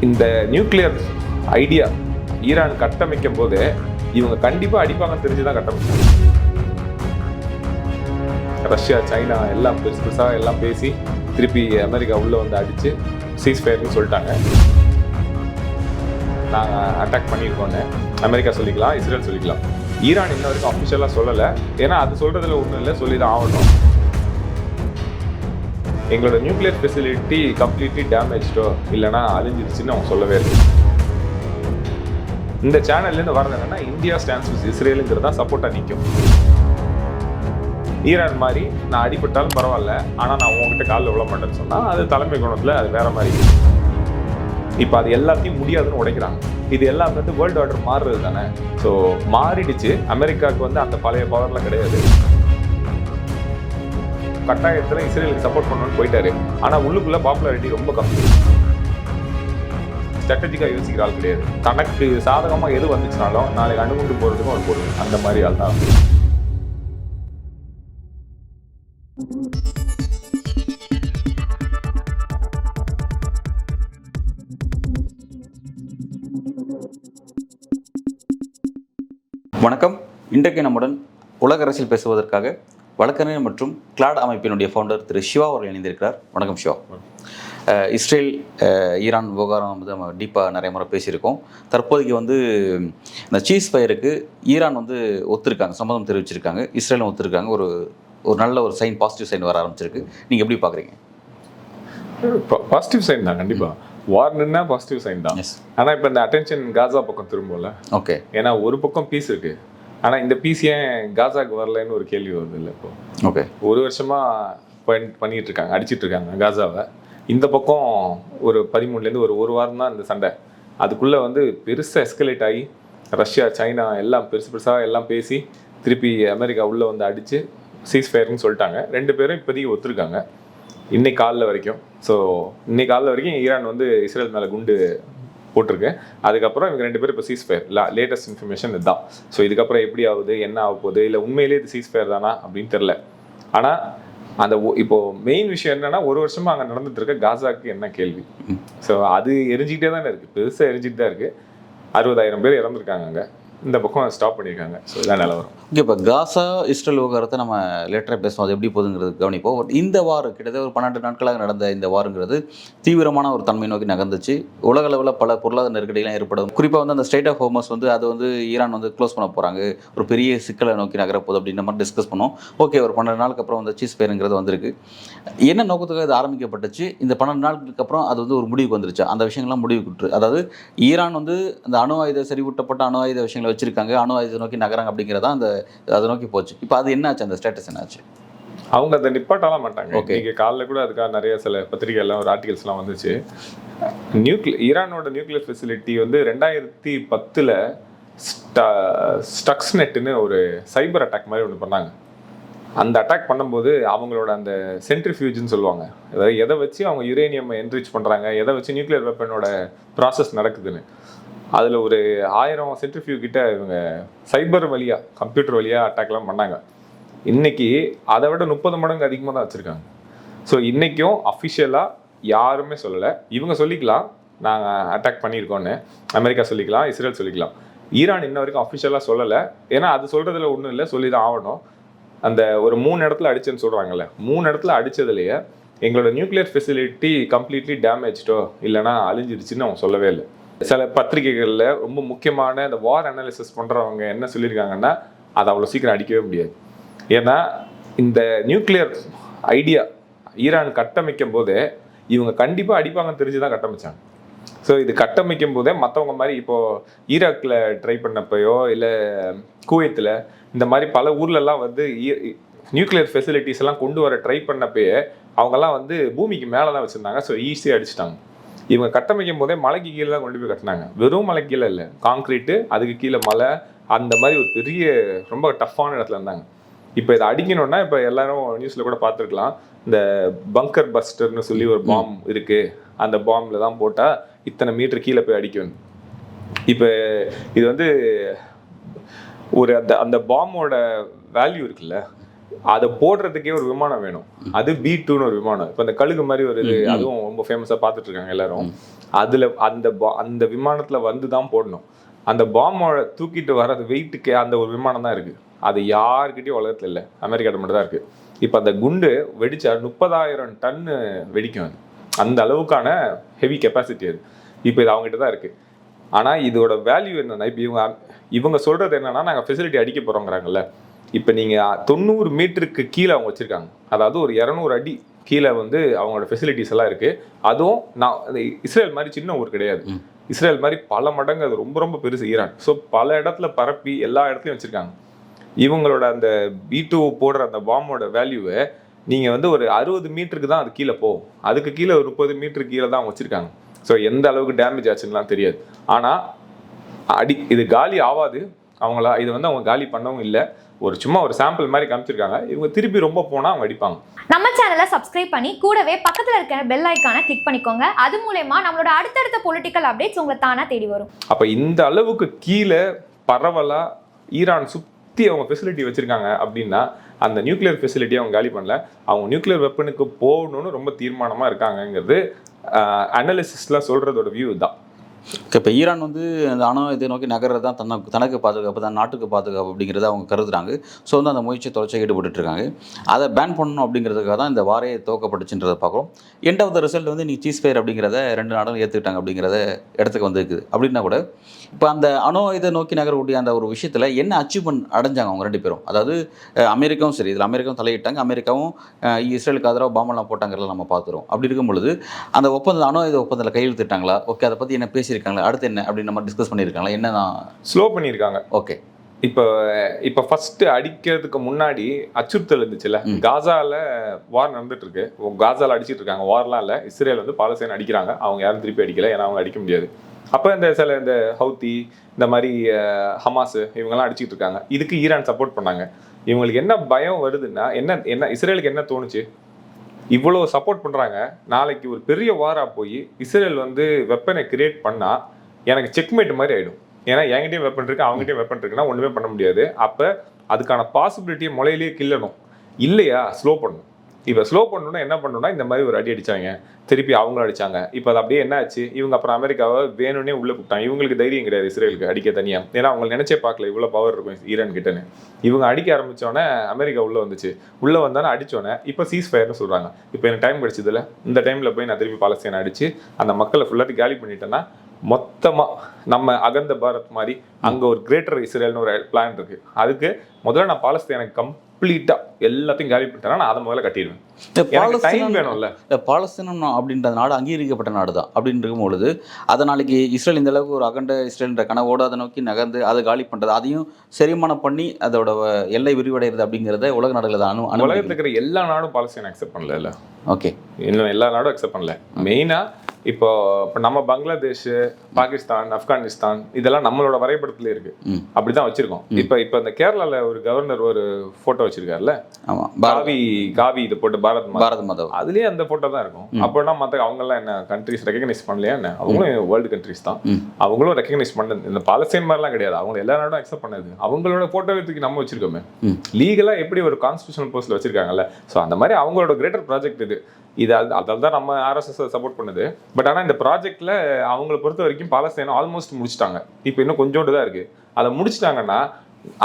இந்த nuclear idea Iran கட்டமைக்கும் போது இவங்க கண்டிப்பாக அடிப்பாங்கன்னு தெரிஞ்சு தான் கட்டமைச்சாங்க. ரஷ்யா, சைனா எல்லாம் பெருசாக எல்லாம் பேசி திருப்பி அமெரிக்கா உள்ளே வந்து அடித்து சீஸ்ஃபயர்னு சொல்லிட்டாங்க. நாங்கள் அட்டாக் பண்ணியிருக்கோன்னு அமெரிக்கா சொல்லிக்கலாம், இஸ்ரேல் சொல்லிக்கலாம். ஈரான் இன்ன வரைக்கும் அஃபிஷியலாக சொல்லலை. ஏன்னா அது சொல்கிறதுல ஒன்றும் இல்லை, சொல்லி தான் ஆகணும். எங்களோட நியூக்ளியர் ஃபெசிலிட்டி கம்ப்ளீட்லி டேமேஜ்டோ இல்லைனா அழிஞ்சிருச்சுன்னு அவங்க சொல்லவே இல்லை. இந்த சேனல்லேருந்து வரது என்னன்னா இந்தியா ஸ்டாண்ட்ஸ் வித் இஸ்ரேலுங்கிறது தான் சப்போர்ட்டாக நிற்கும். ஈரான் மாதிரி நான் அடிபட்டாலும் பரவாயில்ல, ஆனால் நான் உங்ககிட்ட காலில் விழ மாட்டேன்னு சொன்னால் அது தலைமை குணத்தில் அது வேற மாதிரி. இப்போ அது எல்லாத்தையும் முடியாதுன்னு உடைக்கிறாங்க. இது எல்லாம் வந்து வேர்ல்டு ஆர்டர் மாறுறது தானே. ஸோ மாறிடுச்சு. அமெரிக்காவுக்கு வந்து அந்த பழைய பவர்லாம் கிடையாது. கட்டாயத்தில் இஸ்ரேலுக்கு சப்போர்ட் பண்ணணும்னு போயிட்டாரு. ஆனால் உள்ளுக்குள்ள பாப்புலாரிட்டி ரொம்ப கம்மி. ஸ்ட்ராட்டஜிக்காக யோசிக்கிற ஆள் கிடையாது. தனக்கு சாதகமாக எது வந்துச்சுனாலும் நாளைக்கு அணுகுண்டு போகிறதுக்கும் ஒரு பொருள் அந்த மாதிரி ஆள் தான். வணக்கம். இன்றைக்கு நம்முடன் உலக அரசியல் பேசுவதற்காக வழக்கறிஞர் மற்றும் கிளாட் அமைப்பினுடைய ஃபவுண்டர் திரு சிவா அவர்கள் இணைந்திருக்கிறார். வணக்கம் சிவா. இஸ்ரேல் ஈரான் விவகாரம் வந்து நம்ம டீப்பாக நிறைய முறை பேசியிருக்கோம். தற்போதைக்கு வந்து இந்த சீஸ் ஃபயருக்கு ஈரான் வந்து ஒத்துருக்காங்க, சம்மதம் தெரிவிச்சிருக்காங்க, இஸ்ரேலும் ஒத்துருக்காங்க. ஒரு நல்ல ஒரு சைன், பாசிட்டிவ் சைன் வர ஆரம்பிச்சிருக்கு. நீங்கள் எப்படி பார்க்குறீங்க? பாசிட்டிவ் சைன் தான் கண்டிப்பாக. வார்னா பாசிட்டிவ் சைன் தான். ஆனால் இப்போ இந்த அட்டென்ஷன் காசா பக்கம் திரும்பல. ஓகே. ஏன்னா ஒரு பக்கம் பீஸ் இருக்கு, ஆனால் இந்த பீஸ் ஏன் காசாக்கு வரலன்னு ஒரு கேள்வி வருது இல்லை இப்போ. ஓகே. ஒரு வருஷமாக பண்ணிட்டு இருக்காங்க, அடிச்சிட்டு இருக்காங்க காசாவை. இந்த பக்கம் ஒரு 13லேருந்து ஒரு வாரம் தான் இந்த சண்டை. அதுக்குள்ளே வந்து பெருசாக எஸ்கலேட் ஆகி ரஷ்யா, சைனா எல்லாம் பெருசாக எல்லாம் பேசி திருப்பி அமெரிக்கா உள்ளே வந்து அடித்து சீஸ்ஃபயர்னு சொல்லிட்டாங்க. 2 பேரும் இப்போதைக்கு ஒத்துருக்காங்க இன்னைக்கு காலைல வரைக்கும். ஸோ இன்னைக்கு காலைல வரைக்கும் ஈரான் வந்து இஸ்ரேல் மேலே குண்டு போட்டிருக்கு. அதுக்கப்புறம் இவங்க 2 பேரும் இப்போ சீஸ்ஃபயர் லேட்டஸ்ட் இன்ஃபர்மேஷன் இதுதான். ஸோ இதுக்கப்புறம் எப்படி ஆகுது, என்ன ஆக போகுது, இல்லை உண்மையிலேயே இது சீஸ்ஃபயர் தானா அப்படின்னு தெரில. ஆனால் அந்த இப்போது மெயின் விஷயம் என்னென்னா, ஒரு வருஷமாக அங்கே நடந்துட்டு இருக்க காசாக்கு என்ன கேள்வி. ஸோ அது எரிஞ்சிக்கிட்டே தானே இருக்குது, பெருசாக எரிஞ்சிட்டு தான் இருக்குது. 60,000 பேர் இறந்துருக்காங்க அங்கே. இந்த பக்கம் ஸ்டாப் பண்ணியிருக்காங்க. ஸோ இதான் நிலவரம். ஓகே. இப்போ காசா இஸ்ரேல் விவகாரத்தை நம்ம லேட்டராக பேசுவோம், அது எப்படி போகுதுங்கிறது கவனிப்போம். பட் இந்த வாரம் கிட்டத்தட்ட ஒரு 12 நாட்களாக நடந்த இந்த வாரங்கிறது தீவிரமான ஒரு தன்மை நோக்கி நகர்ந்துச்சு. உலக அளவில் பல பொருளாதார நெருக்கடிலாம் ஏற்படும். குறிப்பாக வந்து அந்த ஸ்ட்ரைட் ஆஃப் ஹோர்மஸ் வந்து அது வந்து ஈரான் வந்து க்ளோஸ் பண்ண போகிறாங்க, ஒரு பெரிய சிக்கலை நோக்கி நகரப்போகுது அப்படின்ற மாதிரி டிஸ்கஸ் பண்ணோம். ஓகே, ஒரு 12 நாளுக்கு அப்புறம் வந்து சீஸ் ஃபயருங்கிறது வந்திருக்கு. என்ன நோக்கத்துக்காக இது ஆரம்பிக்கப்பட்டுச்சு? இந்த 12 நாட்களுக்கு அப்புறம் அது வந்து ஒரு முடிவுக்கு வந்துருச்சு. அந்த விஷயங்கள்லாம் முடிவுக்கு, அதாவது ஈரான் வந்து அந்த அணு ஆயுத செறிவூட்டப்பட்ட அணு ஆயுத விஷயங்களை வச்சிருக்காங்க, அணு ஆயுதத்தை நோக்கி நகராங்க அப்படிங்கிறதா அதை நோக்கி போச்சு. இப்போ அது என்னாச்சு, அந்த ஸ்டேட்டஸ் என்னாச்சு? அவங்க அதை நிப்பாட்டலாம் மாட்டாங்க. ஓகே, இங்கே காலைல கூட அதுக்காக நிறைய சில பத்திரிகைலாம் ஒரு ஆர்டிகல்ஸ்லாம் வந்துச்சு. ஈரானோட நியூக்ளியர் ஃபெசிலிட்டி வந்து 2010 ஸ்டக்ஸ்நெட்னு ஒரு சைபர் அட்டாக் மாதிரி ஒன்று பண்ணாங்க. அந்த அட்டாக் பண்ணும்போது அவங்களோட அந்த சென்ட்ரிஃபியூஜ்னு சொல்லுவாங்க, அதாவது எதை வச்சு அவங்க யுரேனியம் என்ரிச் பண்ணுறாங்க, எதை வச்சு நியூக்ளியர் வெப்பனோட ப்ராசஸ் நடக்குதுன்னு, அதில் ஒரு 1000 சென்ட்ரிஃபியூ கிட்ட இவங்க சைபர் வழியாக, கம்ப்யூட்டர் வழியாக அட்டாக்லாம் பண்ணாங்க. இன்றைக்கி அதை விட 30 மடங்கு அதிகமாக தான் வச்சுருக்காங்க. ஸோ இன்றைக்கும் அஃபிஷியலாக யாருமே சொல்லலை. இவங்க சொல்லிக்கலாம் நாங்கள் அட்டாக் பண்ணியிருக்கோன்னு, அமெரிக்கா சொல்லிக்கலாம், இஸ்ரேல் சொல்லிக்கலாம். ஈரான் இன்ன வரைக்கும் அஃபிஷியலாக சொல்லலை. ஏன்னா அது சொல்கிறதுல ஒன்றும் இல்லை, சொல்லி தான் ஆகணும். அந்த ஒரு 3 இடத்துல அடிச்சேன்னு சொல்கிறாங்கல்ல, 3 இடத்துல அடித்ததுலேயே எங்களோட நியூக்ளியர் ஃபெசிலிட்டி கம்ப்ளீட்லி டேமேஜ்டோ இல்லைனா அழிஞ்சிருச்சுன்னு அவங்க சொல்லவே இல்லை. சில பத்திரிகைகளில் ரொம்ப முக்கியமான இந்த வார் அனாலிசிஸ் பண்ணுறவங்க என்ன சொல்லியிருக்காங்கன்னா, அதை அவ்வளோ சீக்கிரம் அடிக்கவே முடியாது. ஏன்னா இந்த நியூக்ளியர் ஐடியா ஈரான் கட்டமைக்கும் போதே இவங்க கண்டிப்பாக அடிப்பாங்கன்னு தெரிஞ்சு தான் கட்டமைச்சாங்க. ஸோ இது கட்டமைக்கும் போதே மற்றவங்க மாதிரி இப்போது ஈராக்கில் ட்ரை பண்ணப்பையோ இல்லை குவைத்தில் இந்த மாதிரி பல ஊர்லெல்லாம் வந்து நியூக்ளியர் ஃபெசிலிட்டிஸ் எல்லாம் கொண்டு வர ட்ரை பண்ணப்பயே அவங்கெல்லாம் வந்து பூமிக்கு மேலே தான் வச்சுருந்தாங்க. ஸோ ஈஸியாக அடிச்சிட்டாங்க. இவங்க கட்டமைக்கும் போதே மலைக்கு கீழே தான் கொண்டு போய் கட்டினாங்க. வெறும் மலைக்கு கீழே இல்லை, காங்க்ரீட்டு, அதுக்கு கீழே மலை, அந்த மாதிரி ஒரு பெரிய ரொம்ப டஃப்பான இடத்துல இருந்தாங்க. இப்போ இதை அடிக்கணும்னா இப்போ எல்லாரும் நியூஸில் கூட பார்த்துருக்கலாம், இந்த பங்கர் பஸ்டர்னு சொல்லி ஒரு பாம் இருக்குது, அந்த பாம்பில் தான் போட்டால் இத்தனை மீட்டர் கீழே போய் அடிக்கணும். இப்போ இது வந்து ஒரு அந்த பாம்போட வேல்யூ இருக்குல்ல, அதை போடுறதுக்கே ஒரு விமானம் வேணும். அது B2ன்னு ஒரு விமானம். இப்போ இந்த கழுகு மாதிரி ஒரு இது, அதுவும் ரொம்ப ஃபேமஸாக பார்த்துட்டு இருக்காங்க எல்லாரும். அதில் அந்த விமானத்தில் வந்து தான் போடணும். அந்த பாம்போட தூக்கிட்டு வர்றது வெயிட்டுக்கு அந்த ஒரு விமானம் தான் இருக்குது. அது யாருக்கிட்டையும் உலகத்தில் இல்லை, அமெரிக்காட்ட மட்டும் தான் இருக்குது. இப்போ அந்த குண்டு வெடிச்சா 30,000 டன்னு வெடிக்கும். அது அந்த அளவுக்கான ஹெவி கெப்பாசிட்டி அது. இப்போ இது அவங்ககிட்ட தான் இருக்குது. ஆனால் இதோட வேல்யூ என்னென்னா, இப்போ இவங்க சொல்கிறது என்னென்னா, நாங்கள் ஃபெசிலிட்டி அடிக்க போகிறோங்கிறாங்கல்ல. இப்போ நீங்கள் 90 மீட்டருக்கு கீழே அவங்க வச்சுருக்காங்க. அதாவது ஒரு 200 அடி கீழே வந்து அவங்களோட ஃபெசிலிட்டிஸ் எல்லாம் இருக்குது. அதுவும் இஸ்ரேல் மாதிரி சின்ன ஊர் கிடையாது. இஸ்ரேல் மாதிரி பல மடங்கு அது ரொம்ப ரொம்ப பெருசு ஈரான். ஸோ பல இடத்துல பரப்பி எல்லா இடத்துலையும் வச்சுருக்காங்க. இவங்களோட அந்த B2 போடுற அந்த பாம்போட வேல்யூவை நீங்கள் வந்து ஒரு 60 மீட்டருக்கு தான் அது கீழே போகும். அதுக்கு கீழே ஒரு 30 மீட்டருக்கு கீழே தான் அவங்க வச்சுருக்காங்க. ஸோ எந்த அளவுக்கு டேமேஜ் ஆச்சுன்னுலாம் தெரியாது. ஆனால் இது காலி ஆகாது. இது வந்து அவங்க காலி பண்ணவும் இல்லை. சும்மா ஒரு சாம்பிள் மாதிரி காமிச்சிருக்காங்க. இவங்க திருப்பி ரொம்ப போனால் அவங்க அடிப்பாங்க. நம்ம சேனலை சப்ஸ்கிரைப் பண்ணி கூடவே பக்கத்தில் இருக்கிற பெல் ஐக்கானை கிளிக் பண்ணிக்கோங்க. அது மூலமா நம்மளோட அடுத்தடுத்த பொலிட்டிக்கல் அப்டேட்ஸ் உங்களை தானா தேடி வரும். அப்போ இந்த அளவுக்கு கீழே பரவலாக ஈரான் சுற்றி அவங்க ஃபெசிலிட்டி வச்சுருக்காங்க அப்படின்னா, அந்த நியூக்ளியர் ஃபெசிலிட்டியை அவங்க காலி பண்ணல. அவங்க நியூக்ளியர் வெப்பனுக்கு போகணும்னு ரொம்ப தீர்மானமாக இருக்காங்கங்கிறது அனலிசிஸ்ட்லாம் சொல்கிறதோட வியூ தான். இப்போ ஈரான் வந்து அந்த அணு இதை நோக்கி நகர்றது தான் தனக்கு பாதுகாப்பு தான், நாட்டுக்கு பாதுகாப்பு அப்படிங்கிறத அவங்க கருதுறாங்க. ஸோ வந்து அந்த முயற்சியை தொடர்ச்சியாக ஈடுபட்டு இருக்காங்க. அதை பேன் பண்ணணும் அப்படிங்கிறதுக்காக தான் இந்த வாரையை துவக்கப்பட்டுச்சுன்றதை பார்க்குறோம். எண்ட் ஆஃப் த ரிசல்ட் வந்து நீ சீஸ் ஃபயர் அப்படிங்கிறத 2 நாடும் ஏற்றுக்கிட்டாங்க அப்படிங்கிறத இடத்துக்கு வந்துருக்குது. அப்படின்னா கூட இப்போ அந்த அணு இதை நோக்கி நகரக்கூடிய அந்த ஒரு விஷயத்தில் என்ன அச்சீவ்மெண்ட் அடைஞ்சாங்க அவங்க 2 பேரும்? அதாவது அமெரிக்காவும் சரி, இதில் அமெரிக்காவும் தலையிட்டாங்க, அமெரிக்காவும் இஸ்ரேலுக்கு ஆதரவாக பாம்பெல்லாம் போட்டாங்கிறத நம்ம பார்த்துருவோம். அப்படி இருக்கும் பொழுது அந்த ஒப்பந்தம் அணு இதை ஒப்பந்தத்தில் கையெழுத்திட்டாங்களா? ஓகே, அதை பற்றி என்ன பேசியிருக்காங்களா? அடுத்து என்ன அப்படின்னு நம்ம டிஸ்கஸ் பண்ணியிருக்காங்களா? என்ன ஸ்லோ பண்ணியிருக்காங்க. ஓகே, இப்போ ஃபர்ஸ்ட் அடிக்கிறதுக்கு முன்னாடி அச்சுறுத்தல் இருந்துச்சுல்ல. காசால வார் நடந்துட்டு இருக்கு. காசால அடிச்சிட்டு இருக்காங்க. வார்லாம் இல்லை, இஸ்ரேல் வந்து பாலஸ்தீன் அடிக்கிறாங்க. அவங்க யாரும் திருப்பி அடிக்கல, ஏன்னா அவங்க அடிக்க முடியாது. அப்போ இந்த ஹவுத்தி, இந்த மாதிரி ஹமாஸ் இவங்கெல்லாம் அடிச்சிட்டு இருக்காங்க. இதுக்கு ஈரான் சப்போர்ட் பண்ணாங்க. இவங்களுக்கு என்ன பயம் வருதுன்னா, என்ன இஸ்ரேலுக்கு என்ன தோணுச்சு, இவ்வளோ சப்போர்ட் பண்ணுறாங்க, நாளைக்கு ஒரு பெரிய வாரா போய் இஸ்ரேல் வந்து வெப்பனை கிரியேட் பண்ணால் எனக்கு செக்மேட் மாதிரி ஆகிடும். ஏன்னா என்கிட்டயும் வெப்பன் இருக்கு, அவங்ககிட்டயும் வெப்பன் இருக்குன்னா ஒன்றுமே பண்ண முடியாது. அப்போ அதுக்கான பாசிபிலிட்டியை முளையிலேயே கிள்ளணும். இல்லையா ஸ்லோ பண்ணணும். இப்போ ஸ்லோ பண்ணணும்னா என்ன பண்ணணும்னா, இந்த மாதிரி ஒரு அடி அடித்தாங்க, திருப்பி அவங்களும் அடித்தாங்க. இப்போ அது அப்படியே என்ன ஆச்சு, இவங்க அப்புறம் அமெரிக்காவை வேணும்னே உள்ளே கூப்பிட்டாங்க. இவங்களுக்கு தைரியம் கிடையாது இஸ்ரேலுக்கு அடிக்க தனியாக. ஏன்னா அவங்க நினச்சே பார்க்கல இவ்வளோ பவர் இருக்கும் ஈரான் கிட்டன்னு. இவங்க அடிக்க ஆரம்பித்தோடனே அமெரிக்கா உள்ளே வந்துச்சு. உள்ளே வந்தானே அடித்தோடனே இப்போ சீஸ் ஃபயர்னு சொல்கிறாங்க. இப்போ எனக்கு டைம் கிடச்சதில்ல, இந்த டைமில் போய் நான் திருப்பி பாலஸ்தீனை அடித்து அந்த மக்களை ஃபுல்லாக காலி பண்ணிட்டேன்னா மொத்தமாக நம்ம அகந்த பாரத் மாதிரி அங்கே ஒரு கிரேட்டர் இஸ்ரேல்னு ஒரு பிளான் இருக்குது. அதுக்கு முதல்ல நான் பாலஸ்தீனுக்கு கம்ப்ளீட்டாக எல்லாத்தையும் காலி பண்ணிட்டேன்னா நான் அதை முதல்ல கட்டிடுவேன். டைம் வேணும்ல. பாலஸ்தீனம் அப்படின்ற நாடு அங்கீகரிக்கப்பட்ட நாடு தான். அப்படின்னு இருக்கும் பொழுது அதை நாளைக்கு இஸ்ரேல் இந்த அளவுக்கு ஒரு அகண்ட இஸ்ரேல்ன்ற கனவோடு அதை நோக்கி நகர்ந்து அதை காலி பண்ணுறது, அதையும் செரிமானம் பண்ணி அதோட எல்லை விரிவடைகிறது அப்படிங்கிறத உலக நாடுகள் உலகத்தில் இருக்கிற எல்லா நாடும் பாலஸ்தீனை அக்செப்ட் பண்ணல. ஓகே, இன்னும் எல்லா நாடும் அக்செப்ட் பண்ணல. மெயினாக இப்போ நம்ம பங்களாதேஷ், பாகிஸ்தான், ஆப்கானிஸ்தான் இதெல்லாம் நம்மளோட வரைபடத்துல இருக்கு. அப்படிதான் வச்சிருக்கோம். இப்போ இந்த கேரளால ஒரு கவர்னர் ஒரு போட்டோ வச்சிருக்காருல்ல, காவி இது போட்டு பாரத் மாதா, அதுலயே அந்த போட்டோ தான் இருக்கும். அப்படின்னா மற்ற அவங்க எல்லாம் என்ன கண்ட்ரிஸ் ரெகக்னைஸ் பண்ணலையா என்ன? அவங்களும் வேர்ல்டு கண்ட்ரிஸ் தான், அவங்களும் ரெகக்னைஸ் பண்ணது. இந்த பாலஸ்தீன் மாதிரிலாம் கிடையாது, அவங்க எல்லா நாடும் அக்செப்ட் பண்ணது. அவங்களோட போட்டோ தூக்கி நம்ம வச்சிருக்கோமே, லீகலா எப்படி ஒரு கான்ஸ்டிடியூஷனல் போஸ்ட்ல வச்சிருக்காங்கல்ல. ஸோ அந்த மாதிரி அவங்களோட கிரேட்டர் ப்ராஜெக்ட் இது அதால் தான் நம்ம RSS சப்போர்ட் பண்ணுது. பட் ஆனால் இந்த ப்ராஜெக்ட்ல அவங்களை பொறுத்த வரைக்கும் பாலஸ்தீனை ஆல்மோஸ்ட் முடிச்சிட்டாங்க. இப்போ இன்னும் கொஞ்சோண்டு தான் இருக்கு. அதை முடிச்சிட்டாங்கன்னா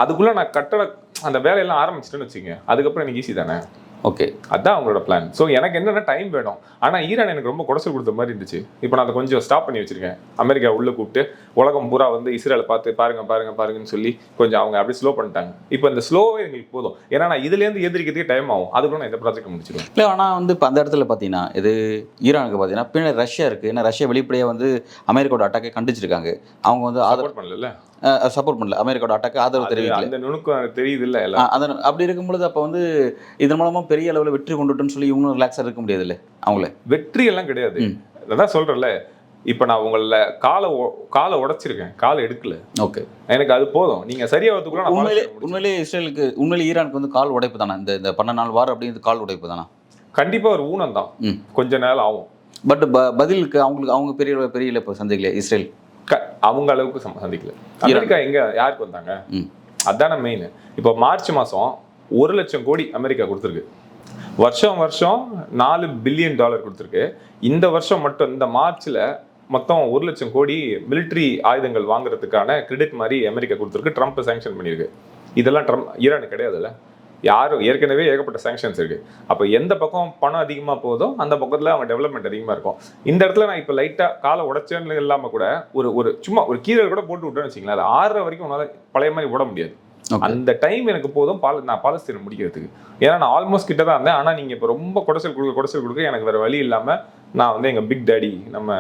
அதுக்குள்ள நான் அந்த வேலையெல்லாம் ஆரம்பிச்சிட்டேன்னு வச்சுங்க, அதுக்கப்புறம் எனக்கு ஈஸி தானே. ஓகே, அதான் அவங்களோட பிளான். ஸோ எனக்கு என்னென்ன டைம் வேணும். ஆனால் ஈரான் எனக்கு ரொம்ப குடைச்சல் கொடுத்த மாதிரி இருந்துச்சு. இப்போ நான் அதை கொஞ்சம் ஸ்டாப் பண்ணி வச்சிருக்கேன். அமெரிக்கா உள்ளே கூப்பிட்டு உலகம் பூரா வந்து இஸ்ரேலை பார்த்து பாருங்கன்னு சொல்லி கொஞ்சம் அவங்க அப்படியே ஸ்லோ பண்ணிட்டாங்க. இப்போ இந்த ஸ்லோவே எங்களுக்கு போதும். ஏன்னா நான் இதுலேருந்து எதிர்க்கிறதுக்கே டைம் ஆகும். அதுக்குள்ள நான் இந்த ப்ராஜெக்ட் முடிச்சிடுவேன். இல்லை, ஆனால் வந்து இப்போ அந்த இடத்துல பார்த்தீங்கன்னா இது ஈரானுக்கு பார்த்தீங்கன்னா பின்னாடி ரஷ்யா இருக்குது. ஏன்னா ரஷ்யா வெளிப்படையாக வந்து அமெரிக்காவோட அட்டாக்கை கண்டிச்சிருக்காங்க. அவங்க வந்து சப்போர்ட் பண்ணல, அமெரிக்காவோட அட்டாக்கு ஆதரவு தெரிவிக்கல. அந்த நுணுக்கம் தெரியுது இல்லை. அப்படி இருக்கும்பொழுது அப்போ வந்து இதன் மூலமாக பெரிய அளவில் வெற்றி கொண்டுட்டுன்னு சொல்லி இவங்களும் ரிலாக்ஸாக இருக்க முடியாது இல்லை. அவங்கள வெற்றி எல்லாம் கிடையாது. அதான் சொல்கிறேன்ல, இப்போ நான் உங்களை காலை உடைச்சிருக்கேன், காலை எடுக்கல. ஓகே, எனக்கு அது போதும். நீங்கள் சரியாகிறதுக்குள்ள உண்மையிலே இஸ்ரேலுக்கு ஈரானுக்கு வந்து கால் உடைப்பு தானே இந்த 12 நாள் வாரம் அப்படிங்கிறது கால் உடைப்பு தானே? கண்டிப்பாக ஒரு ஊனம் தான், கொஞ்ச நேரம் ஆகும். பட் பதிலுக்கு அவங்க பெரிய இழப்பு சந்திக்கல இஸ்ரேல். அவங்க அளவுக்கு சந்திக்கல. அமெரிக்கா எங்க யாருக்கு வந்தாங்க? அதான மெயின். இப்போ மார்ச் மாதம் 1,00,000 கோடி அமெரிக்கா கொடுத்துருக்கு. வருஷம் $4 பில்லியன் கொடுத்துருக்கு. இந்த வருஷம் மட்டும் இந்த மார்ச்ல மொத்தம் 1,00,000 கோடி மிலிட்ரி ஆயுதங்கள் வாங்குறதுக்கான கிரெடிட் மாதிரி அமெரிக்கா கொடுத்துருக்கு. ட்ரம்ப் சாங்ஷன் பண்ணியிருக்கு. இதெல்லாம் ஈரானுக்கு கிடையாதுல்ல. யாரும் ஏற்கனவே ஏகப்பட்ட சாங்ஷன்ஸ் இருக்கு. அப்போ எந்த பக்கம் பணம் அதிகமாக போதோ அந்த பக்கத்தில் அவங்க டெவலப்மெண்ட் அதிகமாக இருக்கும். இந்த இடத்துல நான் இப்போ லைட்டாக காலை உடச்சேன்னு இல்லாமல் கூட ஒரு சும்மா ஒரு கீரை கூட போட்டு விட்டேன்னு வச்சிங்களேன், அது 6 வரைக்கும் உன்னால் பழைய மாதிரி விட முடியாது. அந்த டைம் எனக்கு போதும் நான் பாலஸ்தீனை முடிக்கிறதுக்கு. ஏன்னா நான் ஆல்மோஸ்ட் கிட்ட தான் இருந்தேன். ஆனால் நீங்கள் இப்போ ரொம்ப குடைச்சல் கொடுக்க எனக்கு வேறு வழி இல்லாமல் நான் வந்து எங்கள் பிக் டேடி நம்ம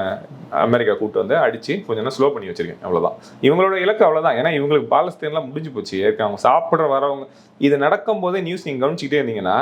அமெரிக்கா கூப்பிட்டு வந்து அடித்து கொஞ்சம் நேரம் ஸ்லோ பண்ணி வச்சிருக்கேன். அவ்வளோதான் இவங்களோட இலக்கு, அவ்வளோதான். ஏன்னா இவங்களுக்கு பாலஸ்தீன்லாம் முடிஞ்சு போச்சு. அவங்க சாப்பிட்ற வரவங்க இது நடக்கும் போதே நியூஸ் நீங்கள் கவனிச்சிக்கிட்டே இருந்தீங்கன்னா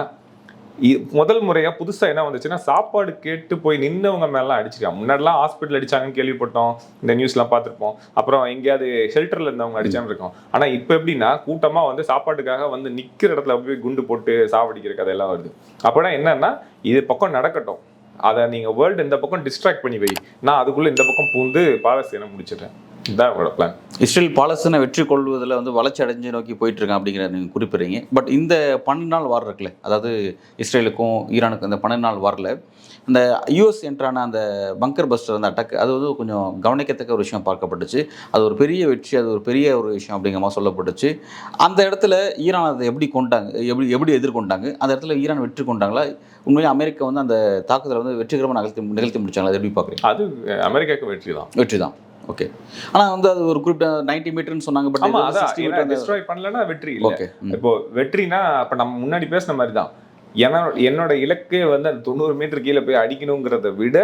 முதல் முறையாக புதுசாக என்ன வந்துச்சுன்னா சாப்பாடு கேட்டு போய் நின்னவங்க மேலாம் அடிச்சிருக்காங்க. முன்னாடிலாம் ஹாஸ்பிட்டல் அடிச்சாங்கன்னு கேள்விப்பட்டோம், இந்த நியூஸ்லாம் பார்த்துருப்போம். அப்புறம் எங்கேயாவது ஷெல்டரில் இருந்தவங்க அடிச்சான்னு இருக்கோம். ஆனால் இப்போ எப்படின்னா கூட்டமாக வந்து சாப்பாட்டுக்காக வந்து நிற்கிற இடத்துல போய் குண்டு போட்டு சாவடிக்கிற கதையெல்லாம் வருது. அப்படின்னா என்னன்னா இது பக்கம் நடக்கட்டும், அதை நீங்கள் வேர்ல்டு இந்த பக்கம் டிஸ்ட்ராக்ட் பண்ணி வை, நான் அதுக்குள்ளே இந்த பக்கம் பூந்து பாலஸ்தீனை முடிச்சிட்டேன். இதுதான் என்னோட பிளான். இஸ்ரேல் பாலஸ்தீனை வெற்றி கொள்வதில் வந்து வளர்ச்சி அடைஞ்சு நோக்கி போயிட்டு இருக்காங்க அப்படிங்கிற நீங்கள் குறிப்பிடுறீங்க. பட் இந்த 12 நாள் வார் இருக்குல்ல, அதாவது இஸ்ரேலுக்கும் ஈரானுக்கும் இந்த 12 நாள் வாரில் இந்த யூஎஸ் என்ட்ரான அந்த பங்கர் பஸ்டர் அந்த அட்டாக், அது வந்து கொஞ்சம் கவனிக்கத்தக்க ஒரு விஷயம் பார்க்கப்பட்டுச்சு. அது ஒரு பெரிய வெற்றி, அது ஒரு பெரிய ஒரு விஷயம் அப்படிங்கிற மாதிரி சொல்லப்பட்டுச்சு. அந்த இடத்துல ஈரான் அதை எப்படி கொண்டாங்க, எப்படி எதிர்கொண்டாங்க, அந்த இடத்துல ஈரான் வெற்றி கொண்டாங்களா, உண்மையிலே அமெரிக்கா வந்து அந்த தாக்குதலை வந்து வெற்றிகரமாக நிகழ்த்தி முடிச்சாங்களா, அது எப்படி பார்க்குறீங்க? அது அமெரிக்காவுக்கு வெற்றி தான். ஓகே. ஆனால் வந்து அது ஒரு குறிப்பிட்ட 90 மீட்டர்னு சொன்னாங்க. பட் டிஸ்ட்ராய் பண்ணலன்னா வெற்றி இல்லை. இப்போ வெற்றினா அப்போ நம்ம முன்னாடி பேசின மாதிரி தான். என்னோட இலக்கே வந்து அந்த 90 மீட்டர் கீழே போய் அடிக்கணுங்கிறத விட